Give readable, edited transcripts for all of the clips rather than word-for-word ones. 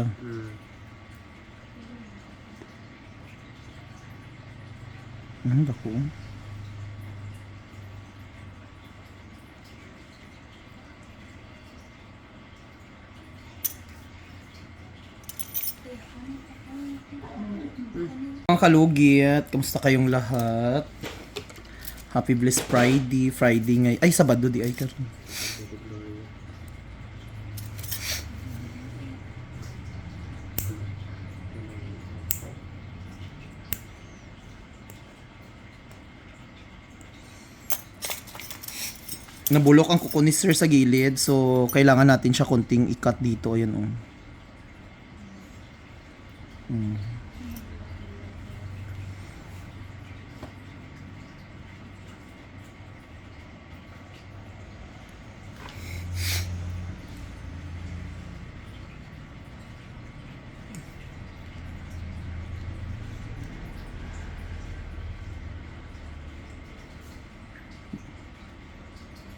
Mm. Dako. Mga kalugit, kamusta kayong lahat? Happy Blessed Friday. Friday ngay. Ay, Sabado di ay karon. Nabulok ang kuko ni Sir sa gilid, so kailangan natin siya konting ikat dito. Ayan oh.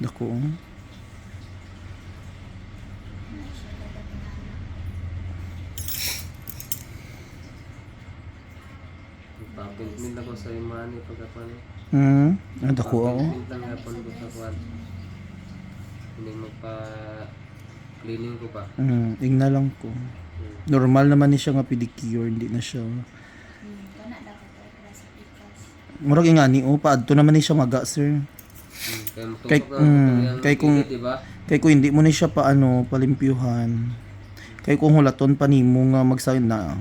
Dako. Pagpintmin ako sa imani pagkapan. Dako ako. Pagpintang hapon ko sa kwan. Hindi magpa-cleaning ko pa. Ingna lang ko. Normal naman ni siya nga pedicure, hindi na siya. Murag ingani o paadto naman ni siya maga, sir. Kay kung hindi mo ni siya palimpyuhan. Kay kung hulaton pa nimo nga magsayon na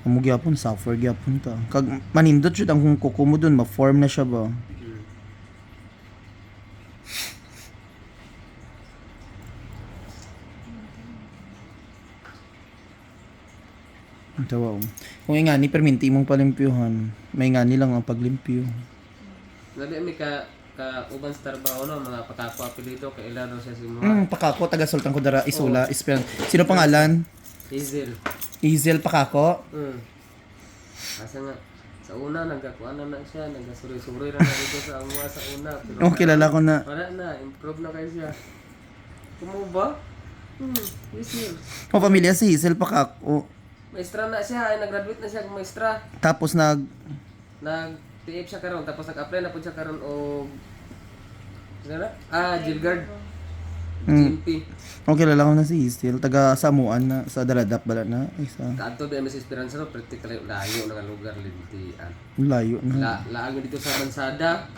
amo gyapon suffer gyapon ta. Kag manindot jud ang kung kuko mo dun ma-form na siya ba. Tawa. Kung ingani perminti mong palimpyuhan, may ingani lang ang paglimpyo. Dali mi ka uban sa trabaho no, mga pakako apelido kay ilan siya si mo. Pakako taga Sultan Kudarat Isula, Sino pangalan? Hazel Pakako. Asa nga sa una nagkakuana na siya, nagasuri-suri ra na dito sa amwa sa una. Pero Kilala ko na. wala na, improve na kayo siya. Kumo ba? Hazel. Pamilya si Hazel Pakako. Maestra na siya, ay nag-graduate na siya kung maestra. Tapos Nag-TF siya karon, tapos nag-apply na po siya karon og Gilgard. GMP. kilala ko na si Hazel. Taga Samuan na, sa Daladap bala na. Isa. Kaadto ba MS Esperanza no, practically layo na nga lugar lintian. Layo na. Laag dito sa Bansada.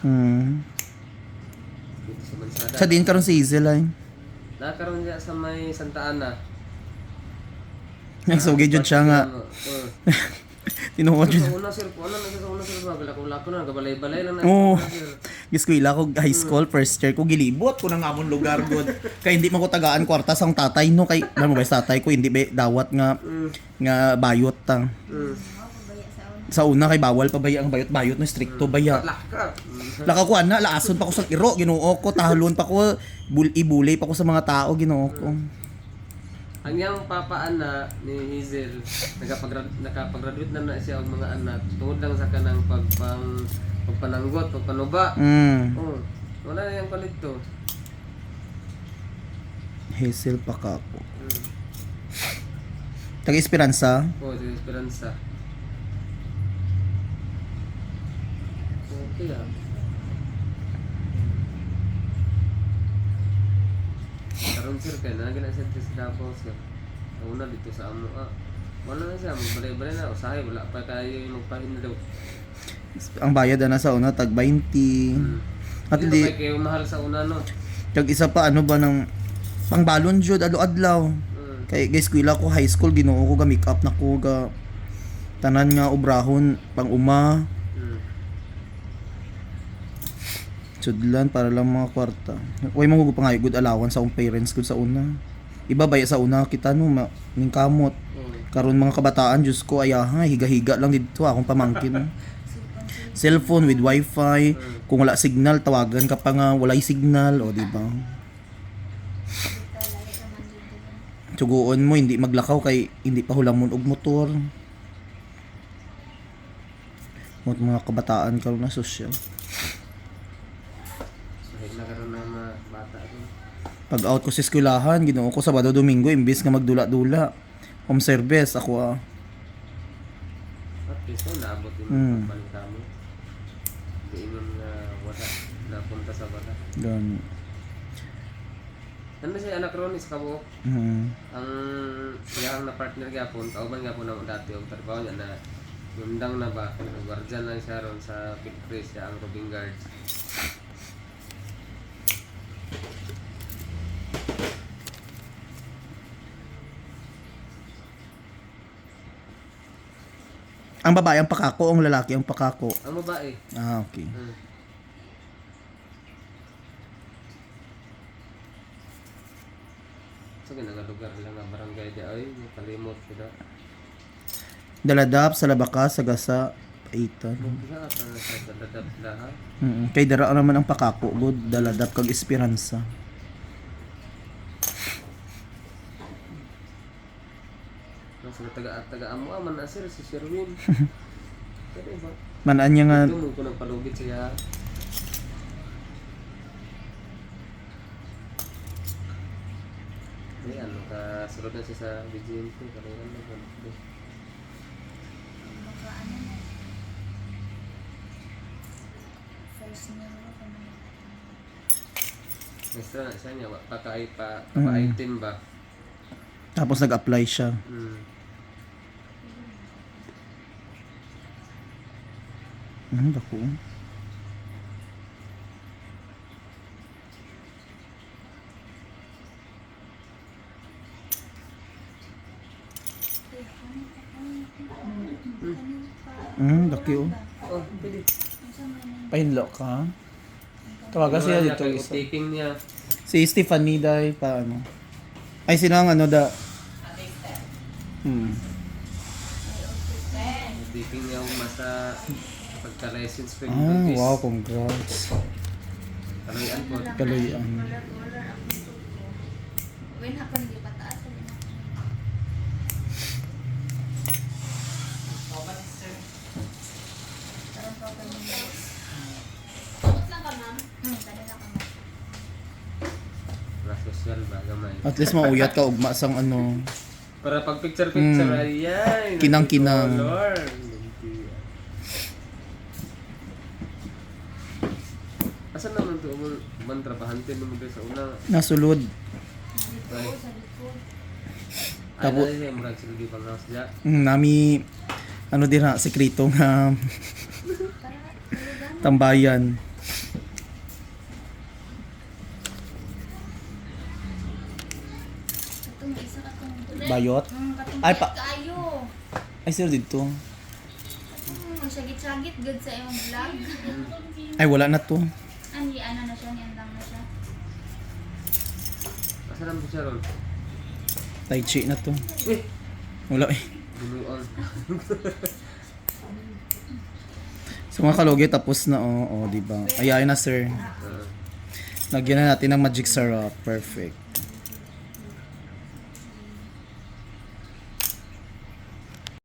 Dito sa Bansada. Sa din karon si Hazel ay. Nakaroon niya sa may Santa Ana. Nagsugay jud siya nga. Tinuod jud. Sa una sir, lako na, gabalay-balay lang na. Yes ko ila ko high school first year ko gilibot ko nang amon lugar god. Kay hindi man ko tagaan kwarta sang tatay no kay mo ba tatay ko hindi ba dawat nga bayot tang. Sa una kay bawal pa baya ang bayot no stricto baya. Laka ko ana laason pa ko sa iro Ginoo ko tahalon pa ko ibulay pa ko sa mga tao Ginoo ko. Ang yang papaan na ni Hazel, nakapag-graduate na siya ang mga anak. Tungod lang sa kanang pagpananggot, pagpanuba. Wala na yung palit to. Hazel Pakako. Taga Esperanza. Sa Esperanza. Okay ah. Karon sir kay na gina siya sa Davao sir. Una dito sa amo wala na siya magbalay-balay na usahay wala pa kayo magpahinlo. Ang bayad na sa una tag 20. At hindi kayo mahal sa una no. Tag isa pa ba ng pangbalon jud adlaw. Kay guys ko ko high school Ginoo ko ga make up na ko ga tanan nga obrahon pang uma. Sudlan para lang mga kwarta. Way mo pa nga good allowance sa akong parents ko sa una. Iba baya sa una kita no ning kamot. Karon mga kabataan Diyos ko ayaha higa-higa lang dito akong pamangkin. Cellphone with wifi, kung wala signal tawagan ka pa nga walay signal o di ba? Tuguon mo hindi maglakaw kay hindi pa hulamon og motor. Mga kabataan karon na social. Nagkaroon ng mga bata ko. Pag out ko sa eskwelahan, Ginoo ko Sabado Domingo imbes nga magdula-dula. Home service ako At least naabot din Mm. ang balita mo. Hindi inon na wala. Napunta sa wala. Gani. Ano siya anak ron is kabuok. Ang iyang na partner gyapon, kauban gyapon na dati og trabaho niya na yundang na ba, guardian lang siya ron sa Pitcris siya ang Robin Guards. Ang babae ang pakako, ang lalaki ang pakako. Ang babae. Okay. Hmm. So ginagalugar lang nga barangay di ay kalimot sila. Daladap, Salabakas, Sagasa, Paitan. Kaya ata na sa dadap lahat. Kay dara naman ang pakako, good. Daladap kag Esperanza. Nasa taga amo man na sir si Sherwin. Kaya ba? Manaan niya nga, Ito mo ko nagpalugit siya. Ay, ano ka, sunod na siya sa BGMP. Kailangan na ba? Baka ano na. First niya ako na. Extra na siya niya, pa-item ba? tapos nag-apply siya. Dako. Daki oh. Oh, pwede. Pahinlo ka. Tawagan siya dito isa. Taping niya. Si Stephanie dahil pa ano. Ay sino ang ano da. Taping niya ang masa pagka-license ko Ah, wow, congrats. Kaloyan po. Kaloyan. Wala akong tuto. When ako hindi pataas. Para social ba, gamay. At least mauyat ka ugma sang ano. Para pag picture-picture, ayan. Kinang-kinang. Color. Asan naman ito? Man trabahante naman kayo sa una. Nasulod. Ay, Tabo- ay, murag sila di pang house dya. Nami ano din ha, sekreto nga tambayan. Katong isa katong Bayot. katong Ay, ay pa- kayo. Ay sir dito. Ang sagit-sagit good sa iyong vlog. Ay wala na to. Ani ano na siya, niandang na siya. Asan naman siya ron? Tai chi na to. Eh! Wala eh. Binuon. So mga kalugi tapos na di ba? Ayain na sir. Lagyan na natin ng magic syrup. Perfect.